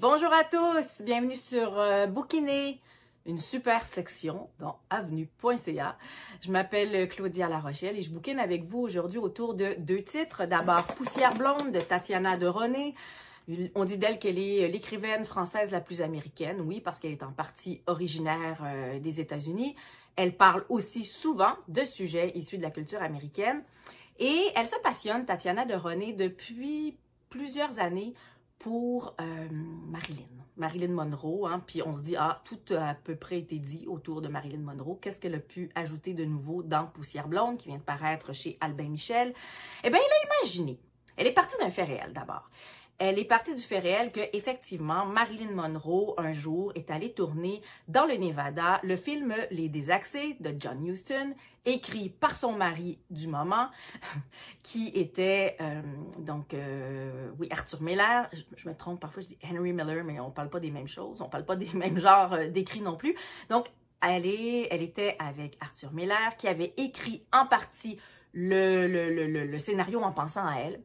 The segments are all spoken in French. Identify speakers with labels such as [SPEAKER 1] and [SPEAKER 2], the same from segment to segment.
[SPEAKER 1] Bonjour à tous, bienvenue sur Bouquiner, une super section dans avenue.ca. Je m'appelle Claudia Larochelle et je bouquine avec vous aujourd'hui autour de deux titres. D'abord, Poussière blonde de Tatiana de René. On dit d'elle qu'elle est l'écrivaine française la plus américaine, oui, parce qu'elle est en partie originaire des États-Unis. Elle parle aussi souvent de sujets issus de la culture américaine. Et elle se passionne, Tatiana de René, depuis plusieurs années pour Marilyn Monroe, hein, puis on se dit, ah, tout a à peu près été dit autour de Marilyn Monroe. Qu'est-ce qu'elle a pu ajouter de nouveau dans Poussière blonde, qui vient de paraître chez Albin Michel? Eh bien, elle a imaginé. Elle est partie d'un fait réel, d'abord. Elle est partie du fait réel que, effectivement, Marilyn Monroe, un jour, est allée tourner dans le Nevada le film Les Désaxés de John Huston, écrit par son mari du moment, qui était, oui, Arthur Miller. Je me trompe, parfois je dis Henry Miller, mais on parle pas des mêmes choses, on parle pas des mêmes genres d'écrits non plus. Donc, elle était avec Arthur Miller, qui avait écrit en partie le scénario en pensant à elle.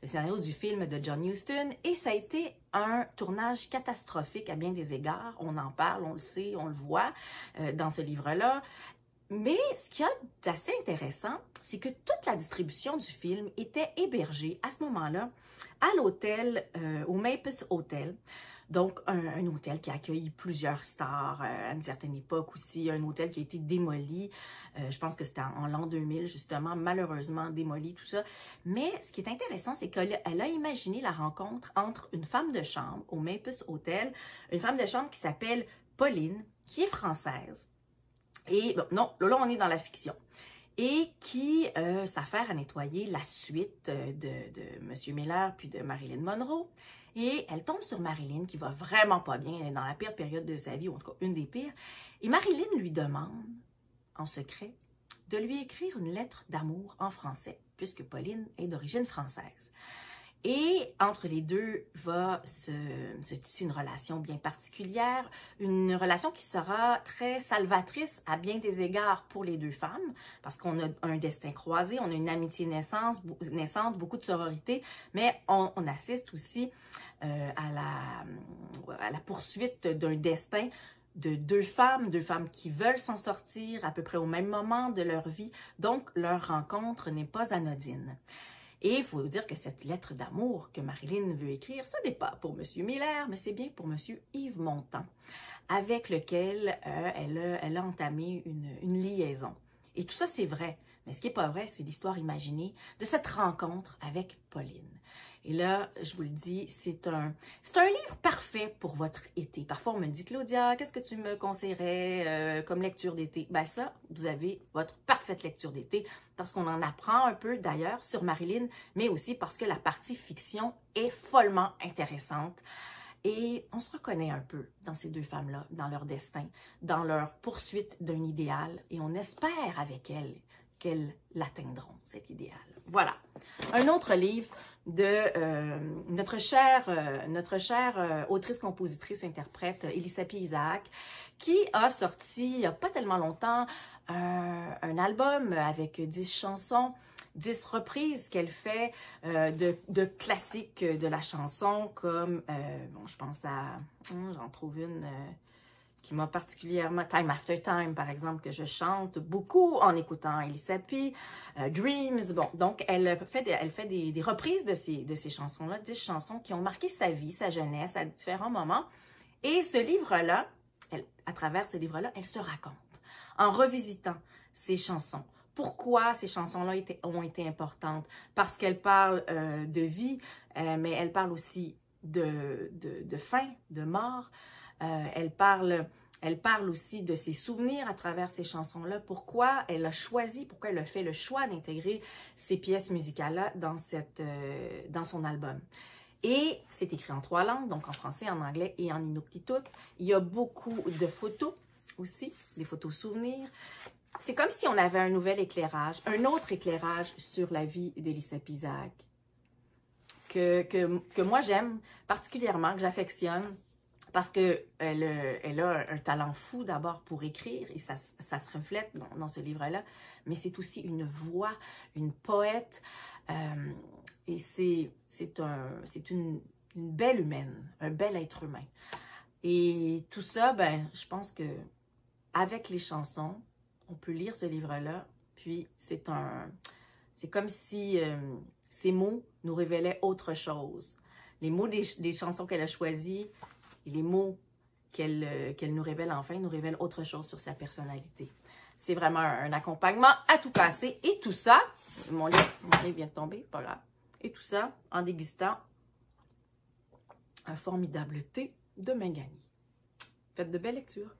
[SPEAKER 1] Le scénario du film de John Huston, et ça a été un tournage catastrophique à bien des égards. On en parle, on le sait, on le voit dans ce livre-là. Mais ce qui est assez intéressant, c'est que toute la distribution du film était hébergée à ce moment-là à l'hôtel, au Maples Hotel. Donc, un hôtel qui a accueilli plusieurs stars à une certaine époque aussi, un hôtel qui a été démoli, je pense que c'était en l'an 2000 justement, malheureusement démoli, tout ça. Mais ce qui est intéressant, c'est qu'elle a imaginé la rencontre entre une femme de chambre au Maples Hotel, une femme de chambre qui s'appelle Pauline, qui est française, et bon, non, là on est dans la fiction, et qui s'affaire à nettoyer la suite de M. Miller puis de Marilyn Monroe. Et elle tombe sur Marilyn qui va vraiment pas bien, elle est dans la pire période de sa vie, ou en tout cas une des pires. Et Marilyn lui demande, en secret, de lui écrire une lettre d'amour en français, puisque Pauline est d'origine française. Et entre les deux va se tisser une relation bien particulière, une relation qui sera très salvatrice à bien des égards pour les deux femmes, parce qu'on a un destin croisé, on a une amitié naissante, beaucoup de sororité, mais on assiste aussi à la poursuite d'un destin de deux femmes qui veulent s'en sortir à peu près au même moment de leur vie, donc leur rencontre n'est pas anodine. Et il faut dire que cette lettre d'amour que Marilyn veut écrire, ce n'est pas pour M. Miller, mais c'est bien pour M. Yves Montand, avec lequel elle a entamé une liaison. Et tout ça, c'est vrai. Mais ce qui n'est pas vrai, c'est l'histoire imaginée de cette rencontre avec Pauline. Et là, je vous le dis, c'est un livre parfait pour votre été. Parfois, on me dit, Claudia, qu'est-ce que tu me conseillerais comme lecture d'été? Ben ça, vous avez votre parfaite lecture d'été parce qu'on en apprend un peu d'ailleurs sur Marilyn, mais aussi parce que la partie fiction est follement intéressante. Et on se reconnaît un peu dans ces deux femmes-là, dans leur destin, dans leur poursuite d'un idéal. Et on espère avec elles qu'elles l'atteindront, cet idéal. Voilà. Un autre livre de notre chère autrice, compositrice, interprète, Elisapie Isaac, qui a sorti, il n'y a pas tellement longtemps, un album avec 10 chansons, 10 reprises qu'elle fait de classiques de la chanson, comme, bon, je pense à, j'en trouve une qui m'a particulièrement, Time After Time, par exemple, que je chante beaucoup en écoutant Elisapie, Dreams, bon, donc elle fait des reprises de ces chansons-là, 10 chansons qui ont marqué sa vie, sa jeunesse, à différents moments, et ce livre-là, à travers ce livre-là, elle se raconte, en revisitant ces chansons. Pourquoi ces chansons-là ont été importantes? Parce qu'elles parlent de vie, mais elles parlent aussi de fin, de mort. Elle parle aussi de ses souvenirs à travers ces chansons-là. Pourquoi elle a fait le choix d'intégrer ces pièces musicales-là dans son album. Et c'est écrit en 3 langues, donc en français, en anglais et en inuktitut. Il y a beaucoup de photos aussi, des photos souvenirs. C'est comme si on avait un nouvel éclairage, un autre éclairage sur la vie d'Elisapie Isaac, que moi j'aime particulièrement, que j'affectionne, parce qu'elle a un talent fou d'abord pour écrire, et ça se reflète dans ce livre-là, mais c'est aussi une voix, une poète, et c'est une une belle humaine, un bel être humain. Et tout ça, ben, je pense que avec les chansons, on peut lire ce livre-là, puis c'est comme si ces mots nous révélaient autre chose. Les mots des chansons qu'elle a choisies et les mots qu'elle nous révèle enfin nous révèlent autre chose sur sa personnalité. C'est vraiment un accompagnement à tout casser. Et tout ça, mon lait vient de tomber, pas grave. Et tout ça en dégustant un formidable thé de Mingani. Faites de belles lectures.